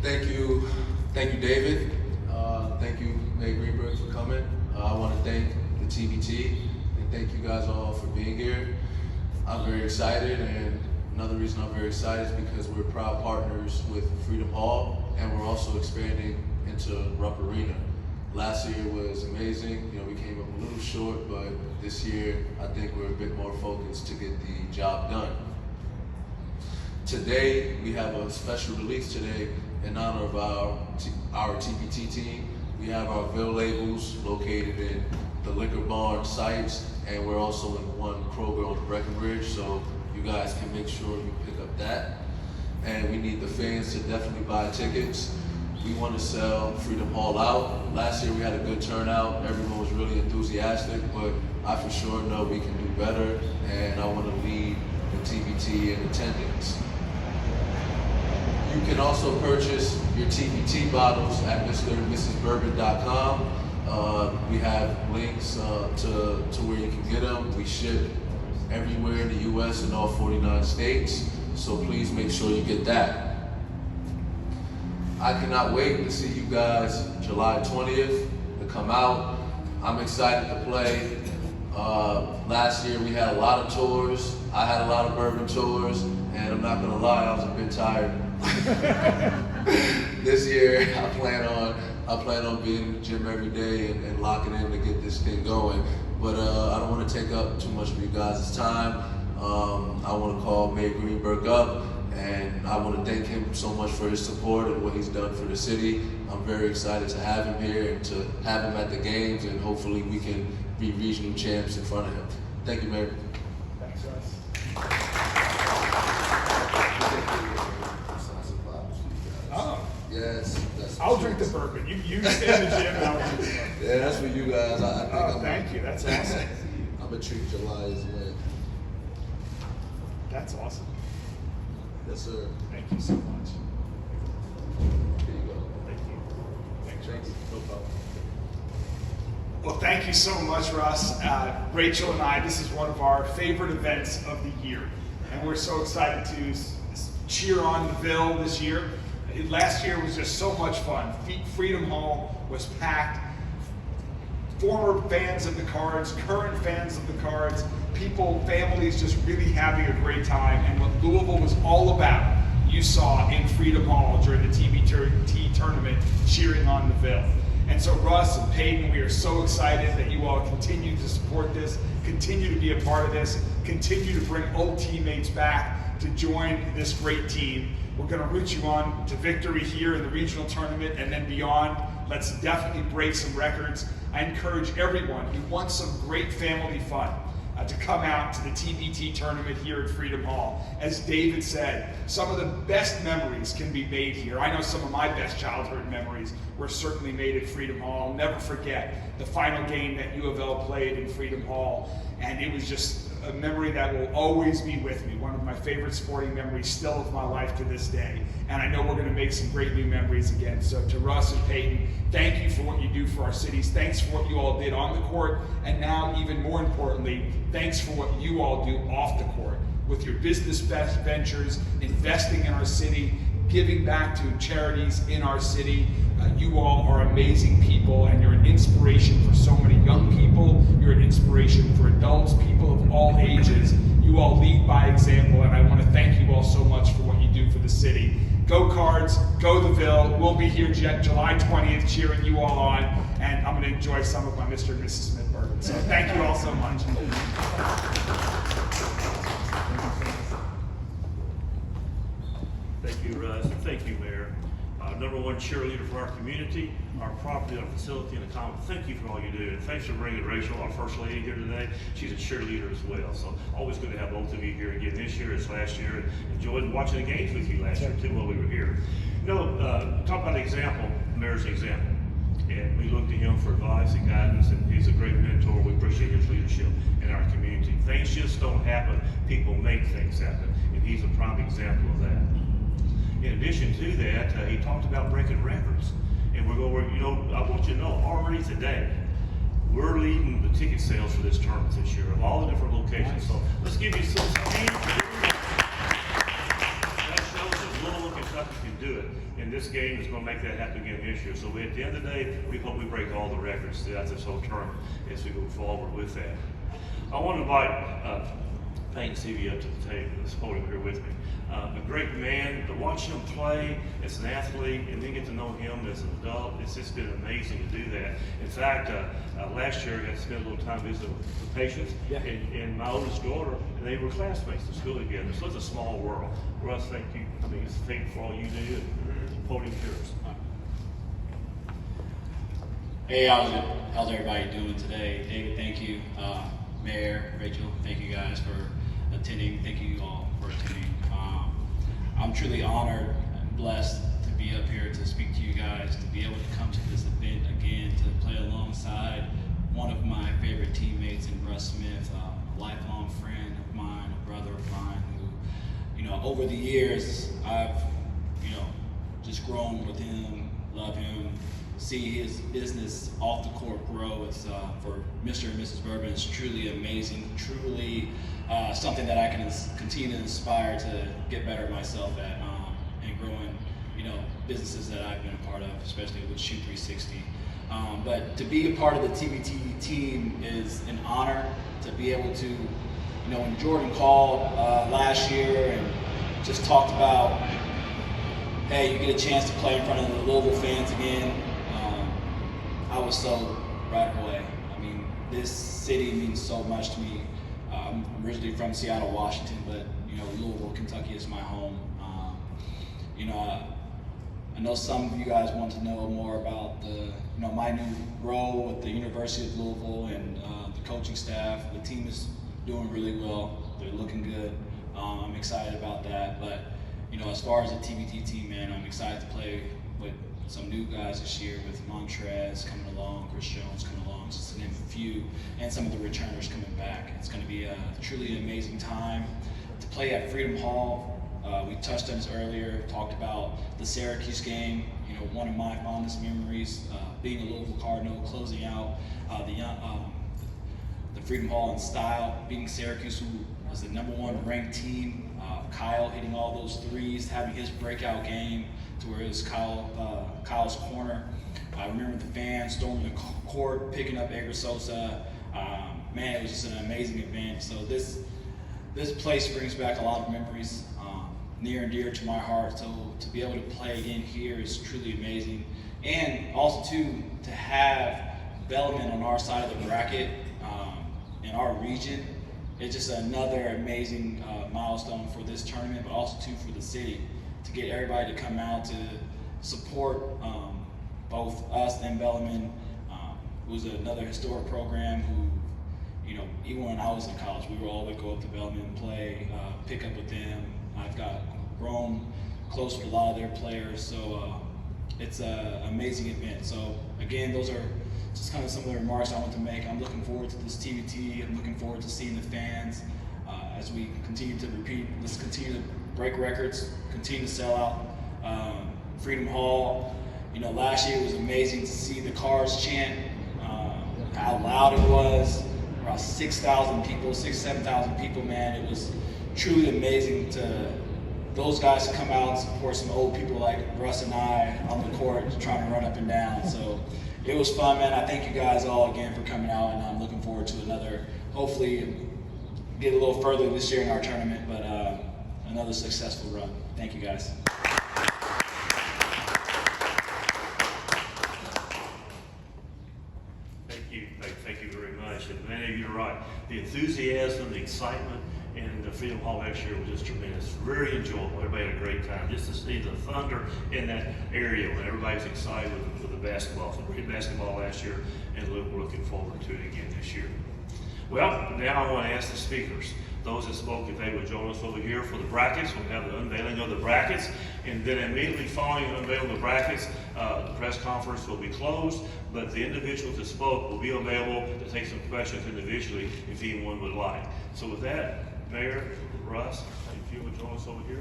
Thank you, David. Thank you, Craig Greenberg, for coming. I want to thank the TBT and thank you guys all for being here. I'm very excited, and another reason I'm very excited is because we're proud partners with Freedom Hall, and we're also expanding into Rupp Arena. Last year was amazing. We came up a little short, but this year I think we're a bit more focused to get the job done. Today, we have a special release today in honor of our TBT team. We have our Ville labels located in the Liquor Barn sites, and we're also in one Kroger on Breckenridge, so you guys can make sure you pick up that. And we need the fans to definitely buy tickets. We want to sell Freedom Hall out. Last year we had a good turnout. Everyone was really enthusiastic, but I for sure know we can do better, and I want to lead the TBT in attendance. You can also purchase your TBT bottles at mrandmrsbourbon.com. We have links to where you can get them. We ship everywhere in the U.S. and all 49 states, so please make sure you get that. I cannot wait to see you guys July 20th to come out. I'm excited to play. Last year we had a lot of tours. I had a lot of bourbon tours, and I'm not gonna lie, I was a bit tired. This year I plan on being in the gym every day and locking in to get this thing going. But I don't want to take up too much of you guys' time. I want to call Craig Greenberg up, and I want to thank him so much for his support and what he's done for the city. I'm very excited to have him here and to have him at the games, and hopefully we can be regional champs in front of him. Thank you, Mayor. Thanks, Russ. Oh. Yes. I'll drink the bourbon. You stay in the gym and I'll drink the bourbon. Yeah, that's for you guys. I think Thank you. That's awesome. I'm going to treat July as well. That's awesome. Yes, sir. Thank you so much. Here you go. Thank you. Thanks, Russ. No problem. Well, thank you so much, Russ. Rachel and I, this is one of our favorite events of the year. And we're so excited to cheer on the Ville this year. Last year was just so much fun. Freedom Hall was packed. Former fans of the Cards, current fans of the Cards, people, families just really having a great time. And what Louisville was all about, you saw in Freedom Hall during the TBT tournament, cheering on the Ville. And so Russ and Peyton, we are so excited that you all continue to support this, continue to be a part of this, continue to bring old teammates back to join this great team. We're going to root you on to victory here in the regional tournament and then beyond. Let's definitely break some records. I encourage everyone who wants some great family fun to come out to the TBT tournament here at Freedom Hall. As David said, some of the best memories can be made here. I know some of my best childhood memories were certainly made at Freedom Hall. I'll never forget the final game that U of L played in Freedom Hall, and it was just a memory that will always be with me. One of my favorite sporting memories still of my life to this day. And I know we're going to make some great new memories again. So to Russ and Peyton, thank you for what you do for our cities. Thanks for what you all did on the court. And now, even more importantly, thanks for what you all do off the court with your business ventures, investing in our city, giving back to charities in our city. You all are amazing people, and you're an inspiration for so many young people. You're an inspiration for adults, people of all ages. You all lead by example, and I want to thank you all so much for what you do for the city. Go Cards, go the Ville. We'll be here July 20th cheering you all on, and I'm going to enjoy some of my Mr. and Mrs. Smith bourbon. So thank you all so much. Thank you, Russ. Thank you, Mayor. Number one cheerleader for our community, our property, our facility, and the common. Thank you for all you do. And thanks for bringing Rachel, our first lady, here today. She's a cheerleader as well. So always good to have both of you here again this year as last year. And enjoyed watching the games with you last year too while we were here. Talk about the example, the Mayor's example. And we look to him for advice and guidance, and he's a great mentor. We appreciate his leadership in our community. Things just don't happen. People make things happen. And he's a prime example of that. In addition to that, he talked about breaking records. And we're going, I want you to know, already today, we're leading the ticket sales for this tournament this year of all the different locations. So let's give you some hands for doing that. That shows that Louisville, Kentucky can to do it. And this game is going to make that happen again this year. So at the end of the day, we hope we break all the records throughout this whole tournament as we go forward with that. I want to invite Peyton Siva up to the table, this podium here with me. A great man, to watch him play as an athlete and then get to know him as an adult, it's just been amazing to do that. In fact, last year I got to spend a little time visiting with patients and my oldest daughter, and they were classmates in school together. So it's a small world. Russ, thank you. I mean, it's thank for all you do, and the podium's yours. Hey, how's everybody doing today? David, thank you. Mayor, Rachel, thank you guys for attending. Thank you all for attending. I'm truly honored and blessed to be up here to speak to you guys, to be able to come to this event again, to play alongside one of my favorite teammates in Russ Smith, a lifelong friend of mine, a brother of mine who, over the years, I've, just grown with him, love him, see his business off the court grow. It's for Mr. and Mrs. Bourbon, it's truly amazing, truly something that I can continue to inspire to get better myself at, and growing, businesses that I've been a part of, especially with Shoot 360. But to be a part of the TBT team is an honor. To be able to, when Jordan called last year and just talked about, hey, you get a chance to play in front of the Louisville fans again, I was so right away. I mean, this city means so much to me. I'm originally from Seattle, Washington, but Louisville, Kentucky is my home. I know some of you guys want to know more about the, my new role with the University of Louisville and the coaching staff. The team is doing really well. They're looking good. I'm excited about that. But as far as the TBT team, man, I'm excited to play with some new guys this year, with Montrez coming along, Chris Jones coming along, just to name a few, and some of the returners coming back. It's going to be a truly amazing time to play at Freedom Hall. We touched on this earlier, talked about the Syracuse game. One of my fondest memories, being a Louisville Cardinal, closing out the Freedom Hall in style, beating Syracuse, who was the #1 ranked team. Kyle hitting all those threes, having his breakout game to where it was Kyle's corner. I remember the fans storming the court, picking up Edgar Sosa. Man, it was just an amazing event. So this place brings back a lot of memories, near and dear to my heart. So to be able to play again here is truly amazing. And also too, to have Bellarmine on our side of the bracket, in our region, it's just another amazing milestone for this tournament, but also too for the city, to get everybody to come out to support both us and Bellarmine, who's another historic program who, even when I was in college, we would always go up to Bellarmine and play, pick up with them. I've got grown close with a lot of their players, so it's an amazing event. So again, those are just kind of some of the remarks I want to make. I'm looking forward to this TBT. I'm looking forward to seeing the fans as we continue to repeat. Let's continue to break records, continue to sell out. Freedom Hall, last year it was amazing to see the Cars chant, how loud it was. Around 6,000 people, 7,000 people, man. It was truly amazing to those guys to come out and support some old people like Russ and I on the court trying to run up and down. So it was fun, man. I thank you guys all again for coming out, and I'm looking forward to another, hopefully get a little further this year in our tournament, but another successful run. Thank you guys. Thank you very much. And many of you are right. The enthusiasm, the excitement, and the Freedom Hall next year was just tremendous. Very enjoyable. Everybody had a great time. Just to see the thunder in that area when everybody's excited with the basketball. So we hit basketball last year, and we're looking forward to it again this year. Well, now I want to ask the speakers, those that spoke, if they would join us over here for the brackets. We'll have the unveiling of the brackets, and then immediately following the unveiling of the brackets, the press conference will be closed, but the individuals that spoke will be available to take some questions individually if anyone would like. So with that, Mayor, Russ, if you would join us over here.